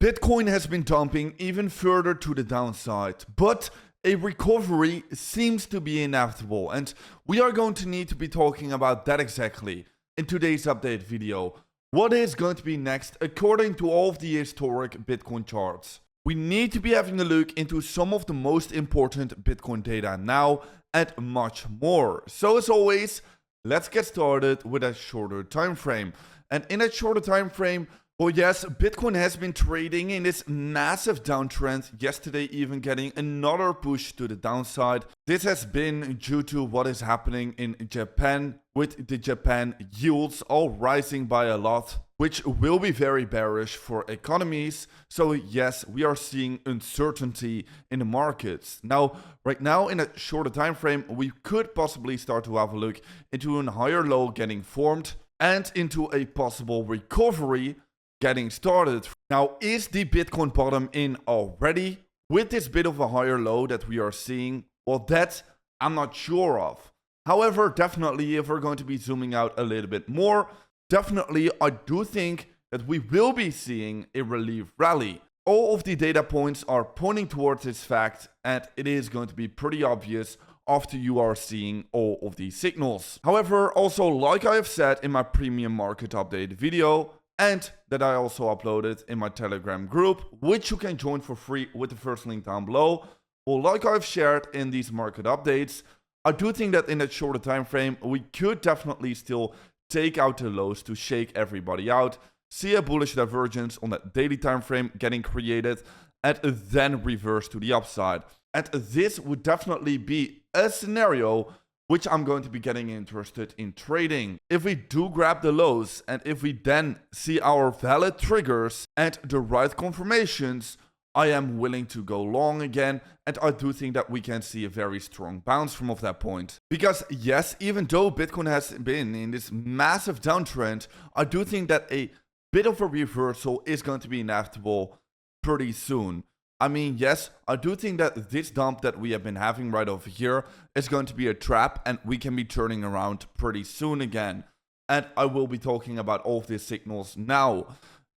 Bitcoin has been dumping even further to the downside, but a recovery seems to be inevitable, and we are going to need to be talking about that exactly in today's update video. What is going to be next according to all of the historic Bitcoin charts? We need to be having a look into some of the most important Bitcoin data now and much more. So as always, let's get started with a shorter time frame. And in a shorter time frame, well, yes, Bitcoin has been trading in this massive downtrend, yesterday even getting another push to the downside. This has been due to what is happening in Japan, with the Japan yields all rising by a lot, which will be very bearish for economies. So yes, we are seeing uncertainty in the markets. Now, right now in a shorter time frame, we could possibly start to have a look into a higher low getting formed and into a possible recovery getting started. Now, is the Bitcoin bottom in already with this bit of a higher low that we are seeing? Well, that I'm not sure of. However, definitely if we're going to be zooming out a little bit more, definitely I do think that we will be seeing a relief rally. All of the data points are pointing towards this fact, and it is going to be pretty obvious after you are seeing all of these signals. However, also like I have said in my premium market update video, and that I also uploaded in my Telegram group, which you can join for free with the first link down below. Well, like I've shared in these market updates, I do think that in that shorter time frame, we could definitely still take out the lows to shake everybody out, see a bullish divergence on that daily time frame getting created, and then reverse to the upside. And this would definitely be a scenario which I'm going to be getting interested in trading. If we do grab the lows, and if we then see our valid triggers and the right confirmations, I am willing to go long again, and I do think that we can see a very strong bounce from that point. Because yes, even though Bitcoin has been in this massive downtrend, I do think that a bit of a reversal is going to be inevitable pretty soon. I mean, yes, I do think that this dump that we have been having right over here is going to be a trap, and we can be turning around pretty soon again. And I will be talking about all of these signals now.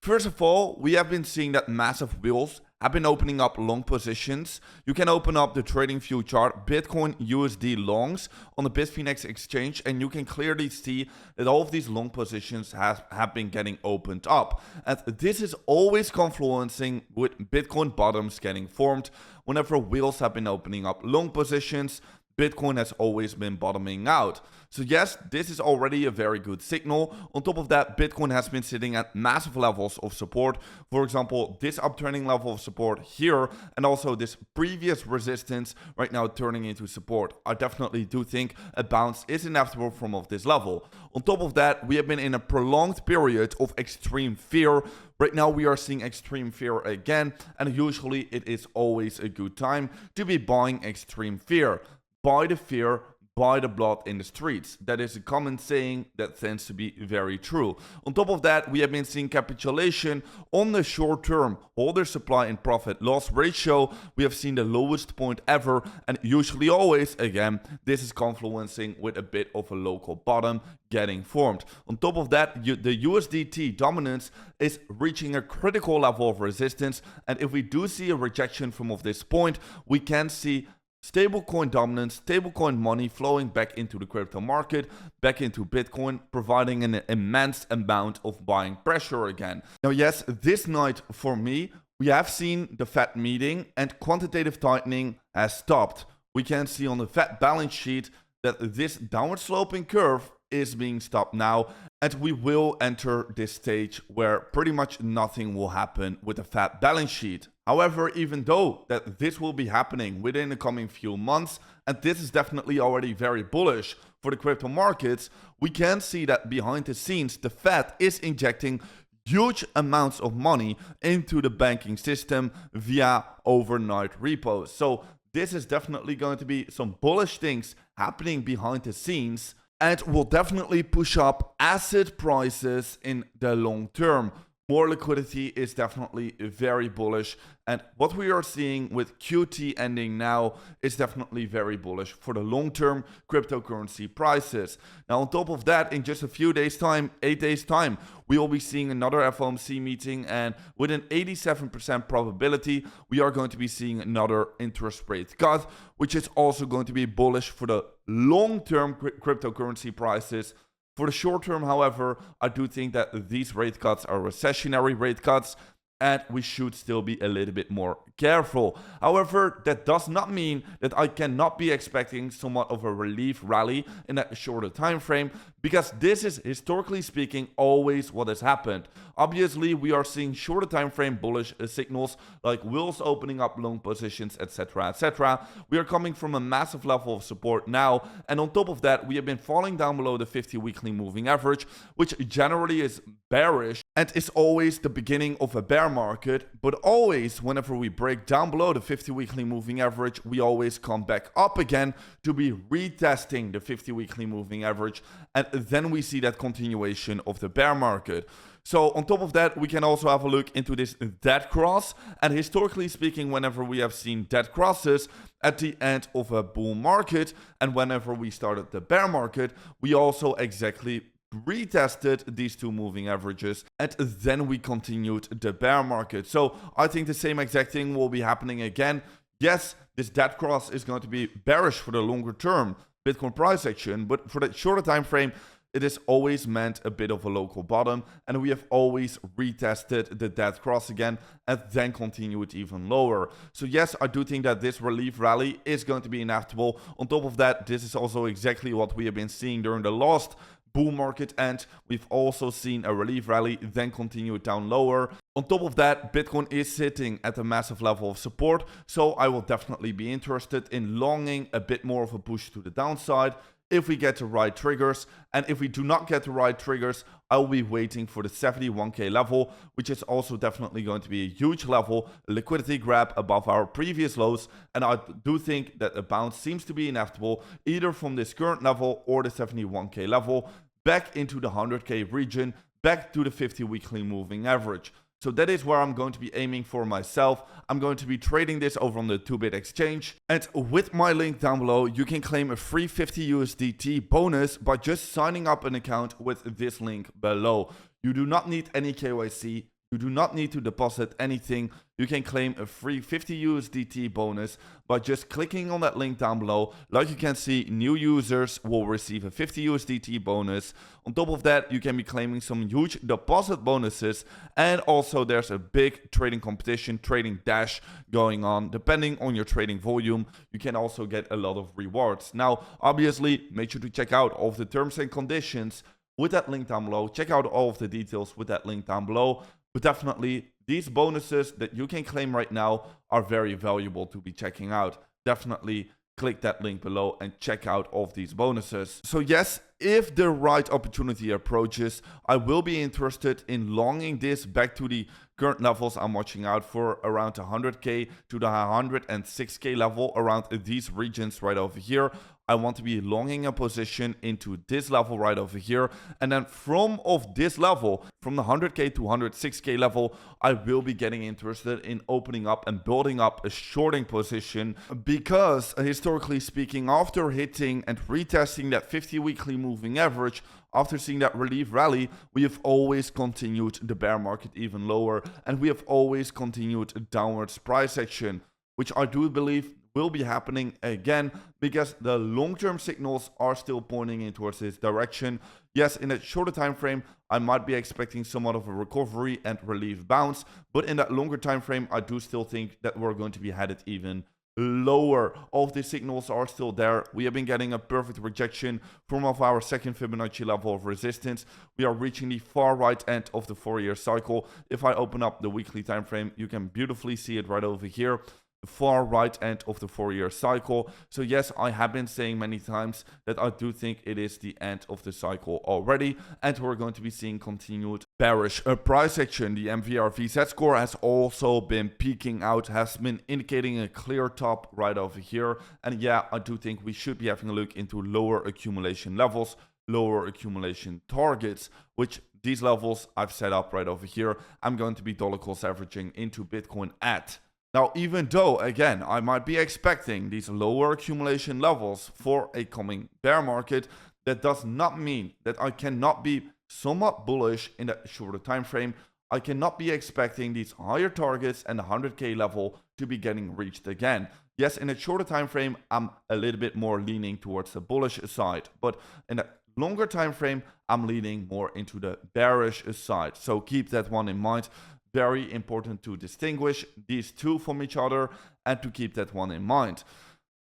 First of all, we have been seeing that massive wheels have been opening up long positions. You can open up the trading view chart, Bitcoin USD longs on the Bitfinex exchange, and you can clearly see that all of these long positions have been getting opened up. And this is always confluencing with Bitcoin bottoms getting formed. Whenever wheels have been opening up long positions, Bitcoin has always been bottoming out. So yes, this is already a very good signal. On top of that, Bitcoin has been sitting at massive levels of support. For example, this upturning level of support here, and also this previous resistance right now turning into support. I definitely do think a bounce is inevitable from this level. On top of that, we have been in a prolonged period of extreme fear. Right now we are seeing extreme fear again, and usually it is always a good time to be buying extreme fear. Buy the fear, buy the blood in the streets. That is a common saying that tends to be very true. On top of that, we have been seeing capitulation on the short-term holder supply and profit loss ratio. We have seen the lowest point ever, and usually always, again, this is confluencing with a bit of a local bottom getting formed. On top of that, the USDT dominance is reaching a critical level of resistance, and if we do see a rejection from this point, we can see stablecoin dominance, stablecoin money flowing back into the crypto market, back into Bitcoin, providing an immense amount of buying pressure again. Now, yes, this night for me, we have seen the Fed meeting and quantitative tightening has stopped. We can see on the Fed balance sheet that this downward sloping curve is being stopped now, and we will enter this stage where pretty much nothing will happen with the Fed balance sheet. However, even though that this will be happening within the coming few months, and this is definitely already very bullish for the crypto markets, we can see that behind the scenes, the Fed is injecting huge amounts of money into the banking system via overnight repos. So this is definitely going to be some bullish things happening behind the scenes, and will definitely push up asset prices in the long term. more liquidity is definitely very bullish. And what we are seeing with QT ending now is definitely very bullish for the long-term cryptocurrency prices. Now, on top of that, in just a few days' time, 8 days' time, we will be seeing another FOMC meeting. And with an 87% probability, we are going to be seeing another interest rate cut, which is also going to be bullish for the long-term cryptocurrency prices. For the short term, however, I do think that these rate cuts are recessionary rate cuts, and we should still be a little bit more careful. However, that does not mean that I cannot be expecting somewhat of a relief rally in that shorter time frame, because this is, historically speaking, always what has happened. Obviously, we are seeing shorter time frame bullish signals like wills opening up long positions, etc., etc. We are coming from a massive level of support now, and on top of that, we have been falling down below the 50 weekly moving average, which generally is bearish and is always the beginning of a bear market. But always, whenever we break down below the 50 weekly moving average, we always come back up again to be retesting the 50 weekly moving average, and then we see that continuation of the bear market. So on top of that, we can also have a look into this dead cross. And historically speaking, whenever we have seen dead crosses at the end of a bull market, and whenever we started the bear market, we also exactly retested these two moving averages, and then we continued the bear market. So I think the same exact thing will be happening again. Yes, this dead cross is going to be bearish for the longer term Bitcoin price action, but for the shorter time frame, it is always meant a bit of a local bottom, and we have always retested the dead cross again and then continued even lower. So yes, I do think that this relief rally is going to be inevitable. On top of that, this is also exactly what we have been seeing during the last bull market, and we've also seen a relief rally then continue down lower. On top of that, Bitcoin is sitting at a massive level of support, so I will definitely be interested in longing a bit more of a push to the downside if we get the right triggers. And if we do not get the right triggers, I will be waiting for the 71k level, which is also definitely going to be a huge level, a liquidity grab above our previous lows. And I do think that a bounce seems to be inevitable, either from this current level or the 71k level, back into the 100k region, back to the 50 weekly moving average. So that is where I'm going to be aiming for myself. I'm going to be trading this over on the 2-bit exchange. And with my link down below, you can claim a free 50 USDT bonus by just signing up an account with this link below. You do not need any KYC. You do not need to deposit anything. You can claim a free 50 USDT bonus by just clicking on that link down below. Like you can see, new users will receive a 50 USDT bonus. On top of that, you can be claiming some huge deposit bonuses. And also there's a big trading competition, trading dash going on. Depending on your trading volume, you can also get a lot of rewards. Now, obviously, make sure to check out all of the terms and conditions with that link down below. Check out all of the details with that link down below. But definitely, these bonuses that you can claim right now are very valuable to be checking out. Definitely click that link below and check out all of these bonuses. So yes, if the right opportunity approaches, I will be interested in longing this back to the current levels I'm watching out for, around 100k to the 106k level, around these regions right over here. I want to be longing a position into this level right over here. And then from this level, from the 100k to 106k level, I will be getting interested in opening up and building up a shorting position. Because historically speaking, after hitting and retesting that 50 weekly moving average, after seeing that relief rally, we have always continued the bear market even lower. And we have always continued a downwards price action, which I do believe will be happening again, because the long-term signals are still pointing in towards this direction. Yes, in a shorter time frame, I might be expecting somewhat of a recovery and relief bounce, but in that longer time frame, I do still think that we're going to be headed even lower. All of the signals are still there. We have been getting a perfect rejection from our second Fibonacci level of resistance. We are reaching the far right end of the 4-year cycle. If I open up the weekly time frame, you can beautifully see it right over here. The far right end of the 4-year cycle. So yes, I have been saying many times that I do think it is the end of the cycle already, and we're going to be seeing continued bearish price action. The MVRV score has also been peaking out, has been indicating a clear top right over here. And yeah, I do think we should be having a look into lower accumulation levels, lower accumulation targets, which these levels I've set up right over here, I'm going to be dollar cost averaging into Bitcoin at. Now, even though, again, I might be expecting these lower accumulation levels for a coming bear market, that does not mean that I cannot be somewhat bullish in a shorter time frame. I cannot be expecting these higher targets and the 100k level to be getting reached again. Yes, in a shorter time frame, I'm a little bit more leaning towards the bullish side, but in a longer time frame, I'm leaning more into the bearish side. So keep that one in mind. Very important to distinguish these two from each other and to keep that one in mind.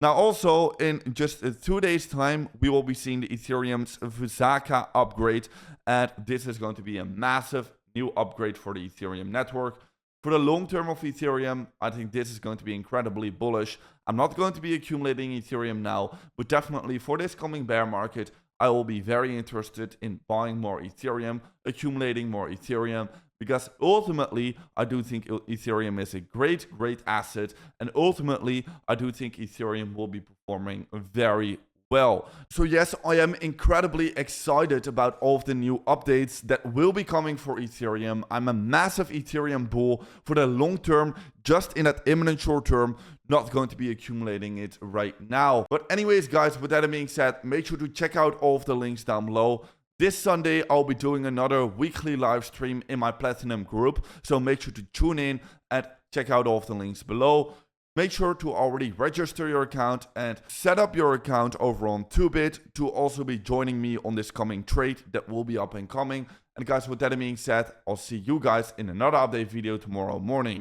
Now also, in just 2 days time, we will be seeing the Ethereum's Fusaka upgrade, and this is going to be a massive new upgrade for the Ethereum network. For the long term of Ethereum, I think this is going to be incredibly bullish. I'm not going to be accumulating Ethereum now, but definitely for this coming bear market, I will be very interested in buying more Ethereum, accumulating more Ethereum, because ultimately, I do think Ethereum is a great asset, and ultimately, I do think Ethereum will be performing very well. So yes, I am incredibly excited about all of the new updates that will be coming for Ethereum. I'm a massive Ethereum bull for the long term, just in that imminent short term, not going to be accumulating it right now. But anyways, guys, with that being said, make sure to check out all of the links down below. This Sunday, I'll be doing another weekly live stream in my Platinum group, so make sure to tune in and check out all of the links below. Make sure to already register your account and set up your account over on 2bit to also be joining me on this coming trade that will be up and coming. And guys, with that being said, I'll see you guys in another update video tomorrow morning.